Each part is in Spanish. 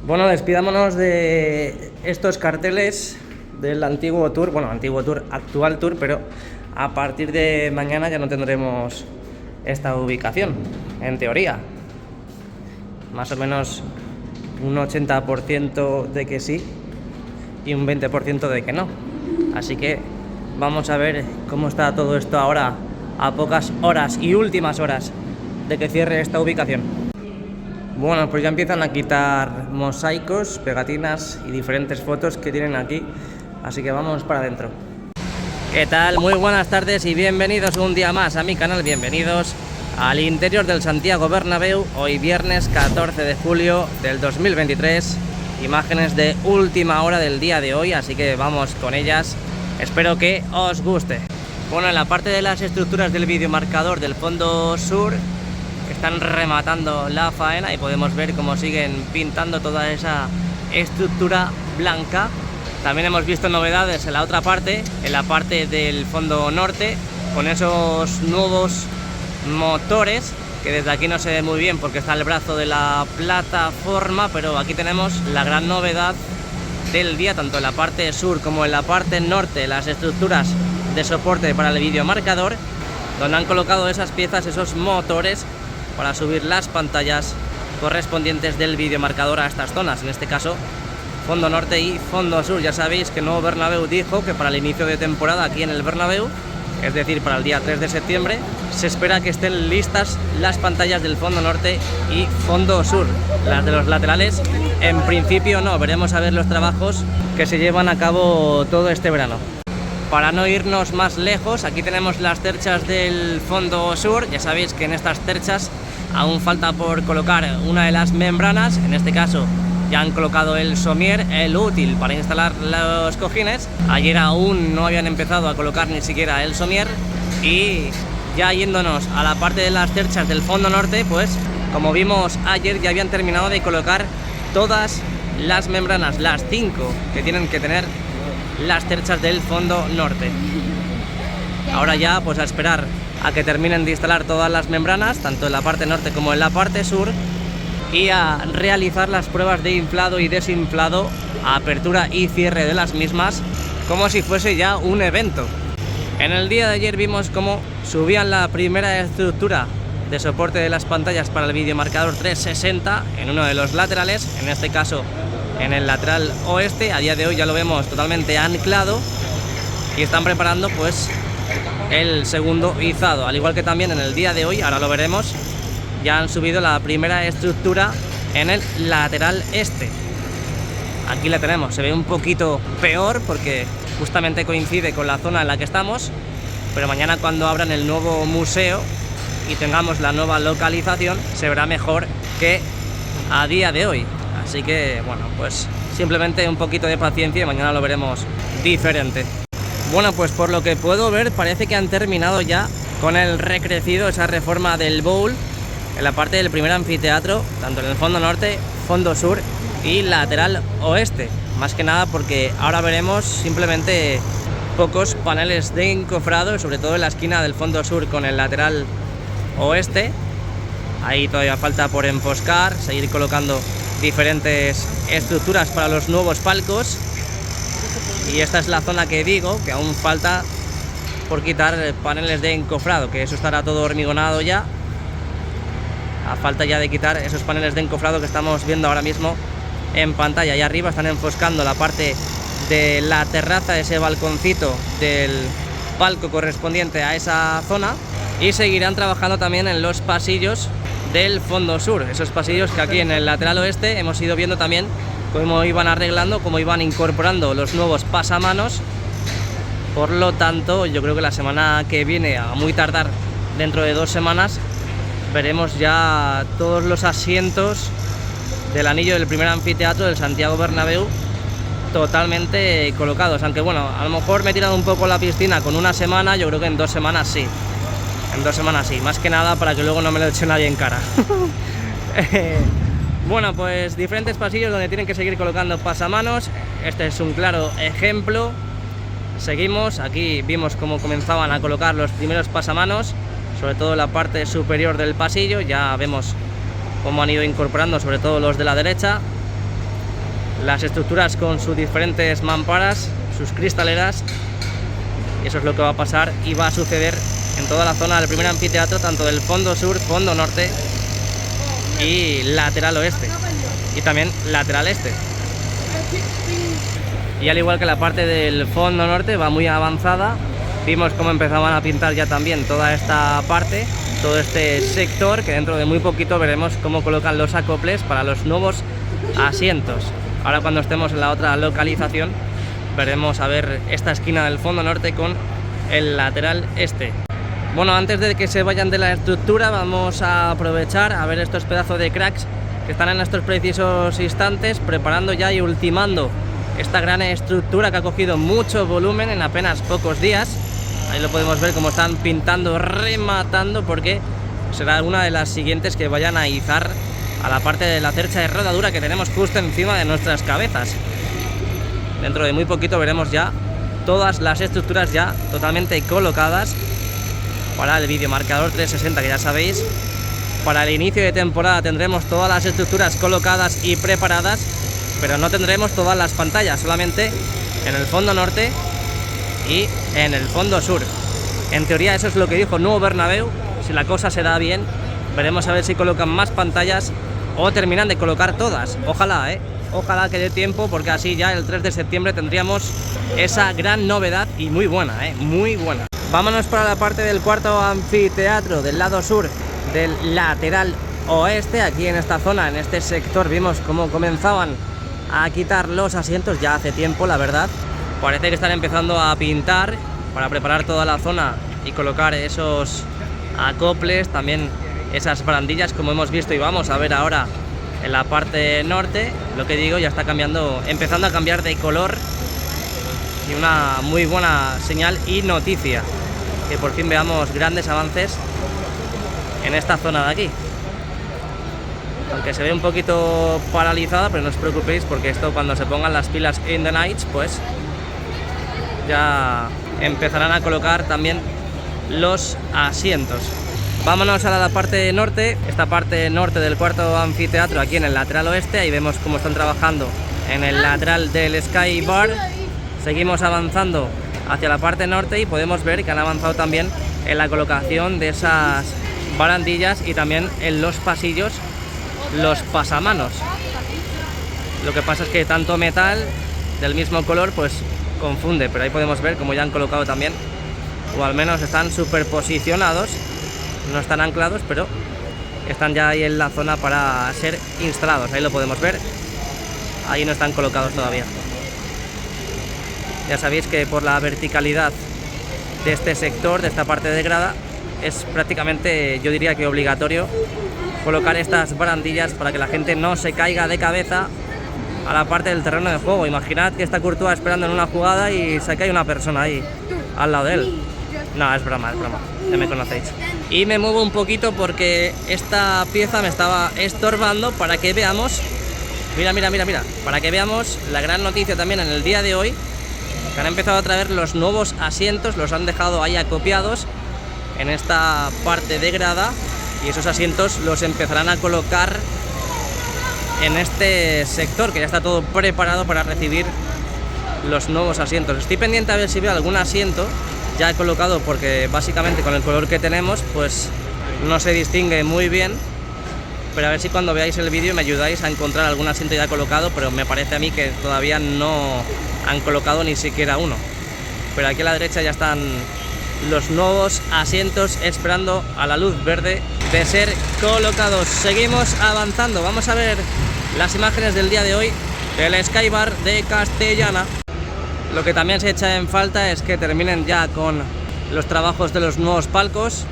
Bueno, despidámonos de estos carteles del antiguo tour, actual tour, pero a partir de mañana ya no tendremos esta ubicación, en teoría. Más o menos un 80% de que sí y un 20% de que no. Así que vamos a ver cómo está todo esto ahora, a pocas horas y últimas horas de que cierre esta ubicación. Bueno, pues ya empiezan a quitar mosaicos, pegatinas y diferentes fotos que tienen aquí, así que vamos para adentro. ¿Qué tal? Muy buenas tardes y bienvenidos un día más a mi canal, bienvenidos al interior del Santiago Bernabéu, hoy viernes 14 de julio del 2023, imágenes de última hora del día de hoy, así que vamos con ellas, espero que os guste. Bueno, en la parte de las estructuras del videomarcador del fondo sur, están rematando la faena y podemos ver cómo siguen pintando toda esa estructura blanca. También hemos visto novedades en la otra parte, en la parte del fondo norte, con esos nuevos motores, que desde aquí no se ve muy bien porque está el brazo de la plataforma, pero aquí tenemos la gran novedad del día, tanto en la parte sur como en la parte norte, las estructuras de soporte para el videomarcador, donde han colocado esas piezas, esos motores, para subir las pantallas correspondientes del videomarcador a estas zonas, en este caso fondo norte y fondo sur. Ya sabéis que el nuevo Bernabéu dijo que para el inicio de temporada aquí en el Bernabéu, es decir, para el día 3 de septiembre, se espera que estén listas las pantallas del fondo norte y fondo sur. Las de los laterales, en principio no, veremos a ver los trabajos que se llevan a cabo todo este verano. Para no irnos más lejos, aquí tenemos las terchas del fondo sur. Ya sabéis que en estas terchas aún falta por colocar una de las membranas. En este caso ya han colocado el somier, el útil para instalar los cojines. Ayer aún no habían empezado a colocar ni siquiera el somier. Y ya yéndonos a la parte de las terchas del fondo norte, pues como vimos ayer ya habían terminado de colocar todas las membranas, las 5 que tienen que tener las terchas del fondo norte. Ahora ya pues a esperar a que terminen de instalar todas las membranas, tanto en la parte norte como en la parte sur, y a realizar las pruebas de inflado y desinflado, apertura y cierre de las mismas, como si fuese ya un evento. En el día de ayer vimos cómo subían la primera estructura de soporte de las pantallas para el videomarcador 360 en uno de los laterales, en este caso en el lateral oeste. A día de hoy ya lo vemos totalmente anclado y están preparando pues el segundo izado, al igual que también en el día de hoy, ahora lo veremos, ya han subido la primera estructura en el lateral este. Aquí la tenemos, se ve un poquito peor porque justamente coincide con la zona en la que estamos, pero mañana cuando abran el nuevo museo y tengamos la nueva localización se verá mejor que a día de hoy. Así que bueno, pues simplemente un poquito de paciencia y mañana lo veremos diferente. Bueno, pues por lo que puedo ver parece que han terminado ya con el recrecido, esa reforma del bowl en la parte del primer anfiteatro, tanto en el fondo norte, fondo sur y lateral oeste. Más que nada porque ahora veremos simplemente pocos paneles de encofrado, sobre todo en la esquina del fondo sur con el lateral oeste. Ahí todavía falta por enfoscar, seguir colocando diferentes estructuras para los nuevos palcos. Y esta es la zona que digo que aún falta por quitar paneles de encofrado, que eso estará todo hormigonado ya. A falta ya de quitar esos paneles de encofrado que estamos viendo ahora mismo en pantalla. Allá arriba están enfoscando la parte de la terraza, ese balconcito del palco correspondiente a esa zona, y seguirán trabajando también en los pasillos del fondo sur, esos pasillos que aquí en el lateral oeste hemos ido viendo también cómo iban arreglando, cómo iban incorporando los nuevos pasamanos. Por lo tanto, yo creo que la semana que viene, a muy tardar dentro de 2 semanas, veremos ya todos los asientos del anillo del primer anfiteatro del Santiago Bernabéu totalmente colocados. Aunque bueno, a lo mejor me he tirado un poco la piscina con una semana, yo creo que en 2 semanas sí. En 2 semanas sí, más que nada para que luego no me lo eche nadie en cara. Bueno, pues diferentes pasillos donde tienen que seguir colocando pasamanos. Este es un claro ejemplo. Seguimos, aquí vimos cómo comenzaban a colocar los primeros pasamanos, sobre todo en la parte superior del pasillo. Ya vemos cómo han ido incorporando sobre todo los de la derecha. las estructuras con sus diferentes mamparas, sus cristaleras, y eso es lo que va a pasar y va a suceder en toda la zona del primer anfiteatro, tanto del fondo sur, fondo norte y lateral oeste, y también lateral este. Y al igual que la parte del fondo norte va muy avanzada, vimos cómo empezaban a pintar ya también toda esta parte, todo este sector, que dentro de muy poquito veremos cómo colocan los acoples para los nuevos asientos. Ahora cuando estemos en la otra localización veremos a ver esta esquina del fondo norte con el lateral este. Bueno, antes de que se vayan de la estructura vamos a aprovechar a ver estos pedazos de cracks que están en estos precisos instantes preparando ya y ultimando esta gran estructura que ha cogido mucho volumen en apenas pocos días. Ahí lo podemos ver como están pintando, rematando, porque será una de las siguientes que vayan a izar a la parte de la cercha de rodadura que tenemos justo encima de nuestras cabezas. Dentro de muy poquito veremos ya todas las estructuras ya totalmente colocadas para el videomarcador 360, que ya sabéis, para el inicio de temporada tendremos todas las estructuras colocadas y preparadas, pero no tendremos todas las pantallas, solamente en el fondo norte y en el fondo sur. En teoría eso es lo que dijo Nuevo Bernabéu. Si la cosa se da bien, veremos a ver si colocan más pantallas o terminan de colocar todas. Ojalá, ojalá que dé tiempo, porque así ya el 3 de septiembre tendríamos esa gran novedad y muy buena, muy buena. Vámonos para la parte del cuarto anfiteatro del lado sur del lateral oeste. Aquí en esta zona, en este sector, vimos cómo comenzaban a quitar los asientos ya hace tiempo, la verdad. Parece que están empezando a pintar para preparar toda la zona y colocar esos acoples, también esas barandillas, como hemos visto y vamos a ver ahora en la parte norte. Lo que digo, ya está cambiando, empezando a cambiar de color, y una muy buena señal y noticia que por fin veamos grandes avances en esta zona de aquí. Aunque se ve un poquito paralizada, pero no os preocupéis, porque esto, cuando se pongan las pilas in the nights, pues ya empezarán a colocar también los asientos. Vámonos a la parte norte, esta parte norte del cuarto anfiteatro, aquí en el lateral oeste. Ahí vemos cómo están trabajando en el lateral del Sky Bar. Seguimos avanzando hacia la parte norte y podemos ver que han avanzado también en la colocación de esas barandillas y también en los pasillos, los pasamanos. Lo que pasa es que tanto metal del mismo color pues confunde, pero ahí podemos ver cómo ya han colocado también, o al menos están superposicionados, no están anclados, pero están ya ahí en la zona para ser instalados. Ahí lo podemos ver, ahí no están colocados todavía. Ya sabéis que por la verticalidad de este sector, de esta parte de grada, es prácticamente, yo diría que obligatorio, colocar estas barandillas para que la gente no se caiga de cabeza a la parte del terreno de juego. Imaginad que está Courtois esperando en una jugada y se cae una persona ahí al lado de él. No, es broma, ya me conocéis. Y me muevo un poquito porque esta pieza me estaba estorbando para que veamos, mira, para que veamos la gran noticia también en el día de hoy, que han empezado a traer los nuevos asientos, los han dejado ahí acopiados en esta parte de grada, y esos asientos los empezarán a colocar en este sector, que ya está todo preparado para recibir los nuevos asientos. Estoy pendiente a ver si veo algún asiento ya he colocado, porque básicamente con el color que tenemos pues no se distingue muy bien, pero a ver si cuando veáis el vídeo me ayudáis a encontrar algún asiento ya colocado, pero me parece a mí que todavía no han colocado ni siquiera uno. Pero aquí a la derecha ya están los nuevos asientos esperando a la luz verde de ser colocados. Seguimos avanzando, vamos a ver las imágenes del día de hoy del Sky Bar de Castellana. Lo que también se echa en falta es que terminen ya con los trabajos de los nuevos palcos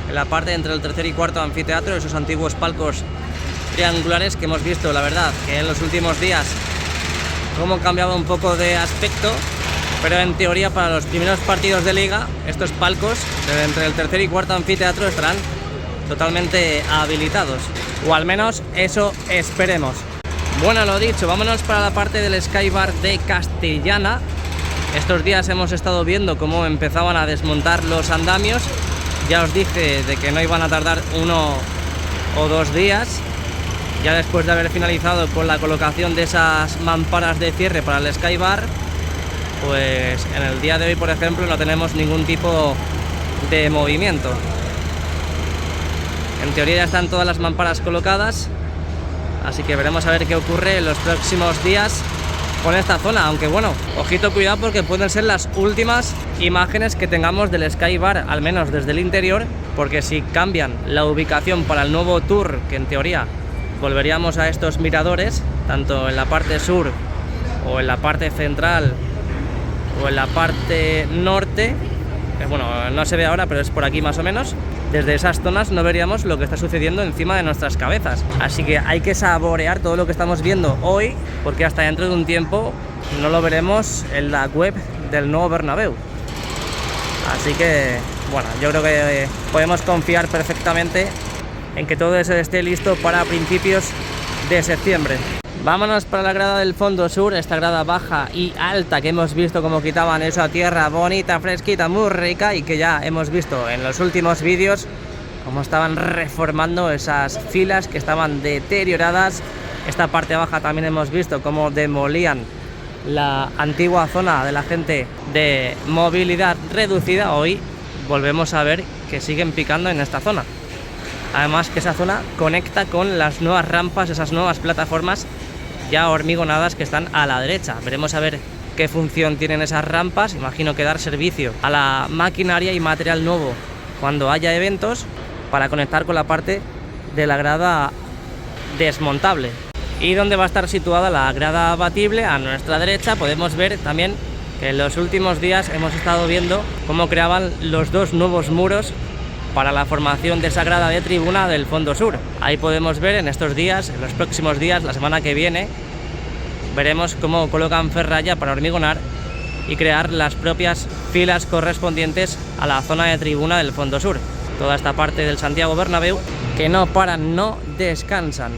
en la parte entre el tercer y cuarto anfiteatro, esos antiguos palcos triangulares que hemos visto, la verdad, que en los últimos días cómo cambiaba un poco de aspecto, pero en teoría para los primeros partidos de liga estos palcos entre el tercer y cuarto anfiteatro estarán totalmente habilitados, o al menos eso esperemos. Bueno, lo dicho, vámonos para la parte del Sky Bar de Castellana. Estos días hemos estado viendo cómo empezaban a desmontar los andamios. Ya os dije de que no iban a tardar 1 o 2 días, ya después de haber finalizado con la colocación de esas mamparas de cierre para el Skybar, pues en el día de hoy, por ejemplo, no tenemos ningún tipo de movimiento. En teoría ya están todas las mamparas colocadas, así que veremos a ver qué ocurre en los próximos días con esta zona, aunque bueno, ojito, cuidado, porque pueden ser las últimas imágenes que tengamos del Skybar, al menos desde el interior, porque si cambian la ubicación para el nuevo tour, que en teoría volveríamos a estos miradores, tanto en la parte sur o en la parte central o en la parte norte, bueno, no se ve ahora, pero es por aquí más o menos. Desde esas zonas no veríamos lo que está sucediendo encima de nuestras cabezas. Así que hay que saborear todo lo que estamos viendo hoy, porque hasta dentro de un tiempo no lo veremos en la web del nuevo Bernabéu. Así que, bueno, yo creo que podemos confiar perfectamente en que todo eso esté listo para principios de septiembre. Vámonos para la grada del fondo sur, esta grada baja y alta que hemos visto cómo quitaban esa tierra bonita, fresquita, muy rica, y que ya hemos visto en los últimos vídeos cómo estaban reformando esas filas que estaban deterioradas. Esta parte baja también hemos visto cómo demolían la antigua zona de la gente de movilidad reducida. Hoy volvemos a ver que siguen picando en esta zona. Además que esa zona conecta con las nuevas rampas, esas nuevas plataformas ya hormigonadas que están a la derecha. Veremos a ver qué función tienen esas rampas. Imagino que dar servicio a la maquinaria y material nuevo cuando haya eventos, para conectar con la parte de la grada desmontable. Y donde va a estar situada la grada abatible, a nuestra derecha, podemos ver también que en los últimos días hemos estado viendo cómo creaban los dos nuevos muros para la formación de esa grada de tribuna del fondo sur. Ahí podemos ver en estos días, en los próximos días, la semana que viene, veremos cómo colocan ferralla para hormigonar y crear las propias filas correspondientes a la zona de tribuna del fondo sur. Toda esta parte del Santiago Bernabéu que no paran, no descansan.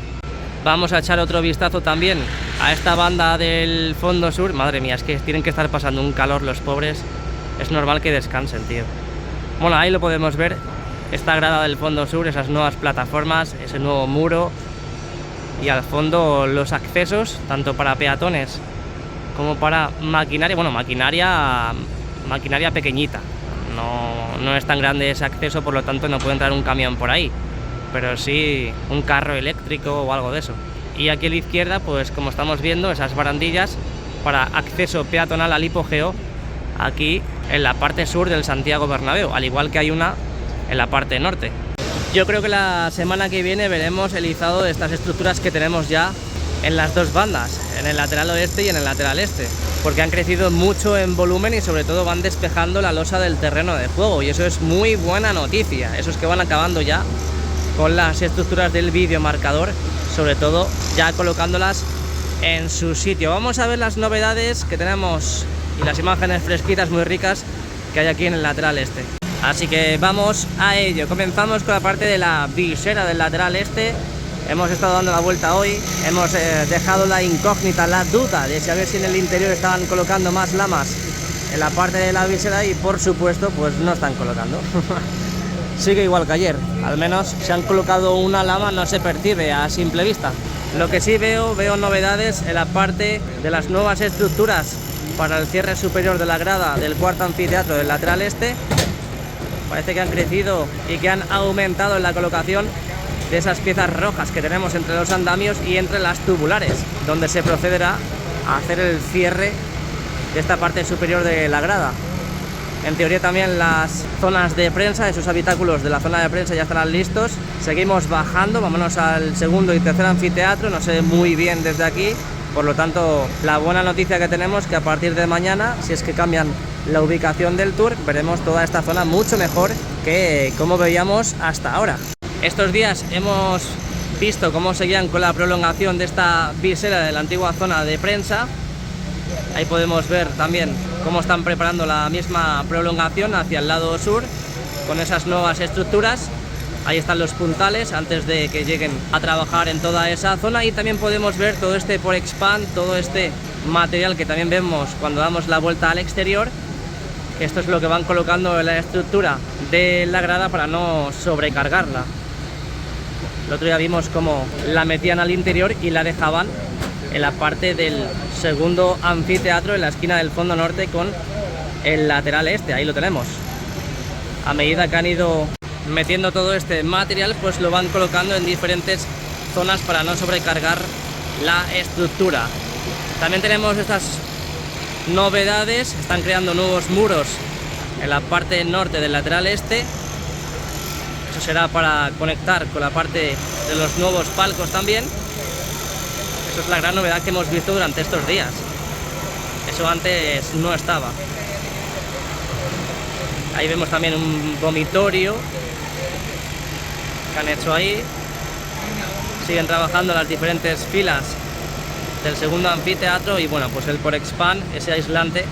Vamos a echar otro vistazo también a esta banda del fondo sur. Madre mía, es que tienen que estar pasando un calor los pobres. Es normal que descansen, tío. Bueno, ahí lo podemos ver, esta grada del fondo sur, esas nuevas plataformas, ese nuevo muro, y al fondo los accesos, tanto para peatones como para maquinaria. Bueno, maquinaria pequeñita, no es tan grande ese acceso, por lo tanto no puede entrar un camión por ahí, pero sí un carro eléctrico o algo de eso. Y aquí a la izquierda, pues como estamos viendo, esas barandillas para acceso peatonal al hipogeo, aquí en la parte sur del Santiago Bernabéu, al igual que hay una en la parte norte. Yo creo que la semana que viene veremos el izado de estas estructuras que tenemos ya en las dos bandas, en el lateral oeste y en el lateral este, porque han crecido mucho en volumen y sobre todo van despejando la losa del terreno de juego, y eso es muy buena noticia. Eso es que van acabando ya con las estructuras del videomarcador, sobre todo ya colocándolas en su sitio. Vamos a ver las novedades que tenemos y las imágenes fresquitas muy ricas que hay aquí en el lateral este. Así que vamos a ello. Comenzamos con la parte de la visera del lateral este. Hemos estado dando la vuelta hoy, hemos dejado la incógnita, la duda de saber si en el interior estaban colocando más lamas en la parte de la visera, y por supuesto pues no están colocando. Sigue igual que ayer, al menos se han colocado una lama, no se percibe a simple vista. Lo que sí veo novedades en la parte de las nuevas estructuras para el cierre superior de la grada del cuarto anfiteatro del lateral este. Parece que han crecido y que han aumentado en la colocación de esas piezas rojas que tenemos entre los andamios y entre las tubulares, donde se procederá a hacer el cierre de esta parte superior de la grada. En teoría también las zonas de prensa, esos habitáculos de la zona de prensa ya estarán listos. Seguimos bajando, vámonos al segundo y tercer anfiteatro, no se ve muy bien desde aquí. Por lo tanto, la buena noticia que tenemos es que a partir de mañana, si es que cambian la ubicación del tour, veremos toda esta zona mucho mejor que como veíamos hasta ahora. Estos días hemos visto cómo seguían con la prolongación de esta visera de la antigua zona de prensa. Ahí podemos ver también cómo están preparando la misma prolongación hacia el lado sur con esas nuevas estructuras. Ahí están los puntales antes de que lleguen a trabajar en toda esa zona, y también podemos ver todo este por expand, todo este material que también vemos cuando damos la vuelta al exterior. Esto es lo que van colocando en la estructura de la grada para no sobrecargarla. El otro día vimos cómo la metían al interior y la dejaban en la parte del segundo anfiteatro, en la esquina del fondo norte con el lateral este. Ahí lo tenemos. A medida que han ido metiendo todo este material, pues lo van colocando en diferentes zonas para no sobrecargar la estructura. También tenemos estas novedades. Están creando nuevos muros en la parte norte del lateral este. Eso será para conectar con la parte de los nuevos palcos también. Eso es la gran novedad que hemos visto durante estos días. Eso antes no estaba. Ahí vemos también un vomitorio que han hecho ahí. Siguen trabajando las diferentes filas del segundo anfiteatro y bueno, pues el Porexpan, ese aislante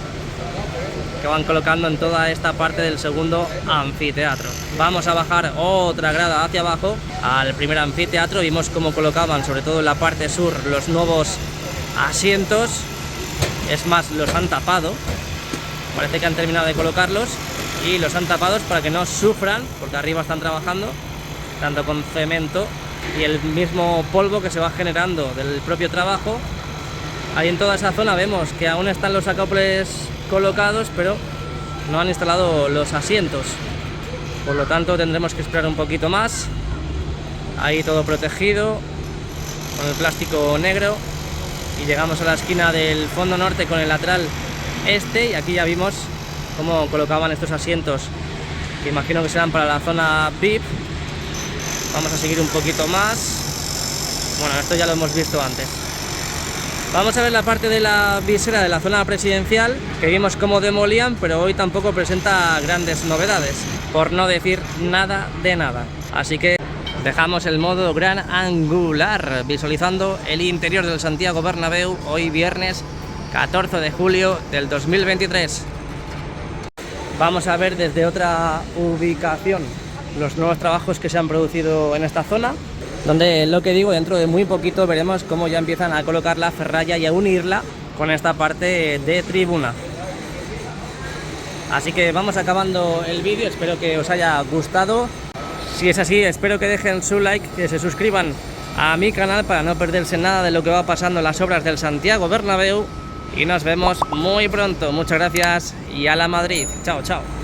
que van colocando en toda esta parte del segundo anfiteatro. Vamos a bajar otra grada hacia abajo al primer anfiteatro. Vimos cómo colocaban, sobre todo en la parte sur, los nuevos asientos. Es más, los han tapado. Parece que han terminado de colocarlos y los han tapado para que no sufran, porque arriba están trabajando tanto con cemento y el mismo polvo que se va generando del propio trabajo. Ahí en toda esa zona vemos que aún están los acoples colocados, pero no han instalado los asientos. Por lo tanto tendremos que esperar un poquito más. Ahí todo protegido con el plástico negro. Y llegamos a la esquina del fondo norte con el lateral este. Y aquí ya vimos cómo colocaban estos asientos, que imagino que serán para la zona VIP. Vamos a seguir un poquito más. Bueno, esto ya lo hemos visto antes. Vamos a ver la parte de la visera de la zona presidencial, que vimos cómo demolían, pero hoy tampoco presenta grandes novedades, por no decir nada de nada. Así que dejamos el modo gran angular, visualizando el interior del Santiago Bernabéu, hoy viernes 14 de julio del 2023. Vamos a ver desde otra ubicación los nuevos trabajos que se han producido en esta zona, donde, lo que digo, dentro de muy poquito veremos cómo ya empiezan a colocar la ferralla y a unirla con esta parte de tribuna. Así que vamos acabando el vídeo, espero que os haya gustado. Si es así, espero que dejen su like, que se suscriban a mi canal para no perderse nada de lo que va pasando en las obras del Santiago Bernabéu. Y nos vemos muy pronto. Muchas gracias y a la Madrid. Chao, chao.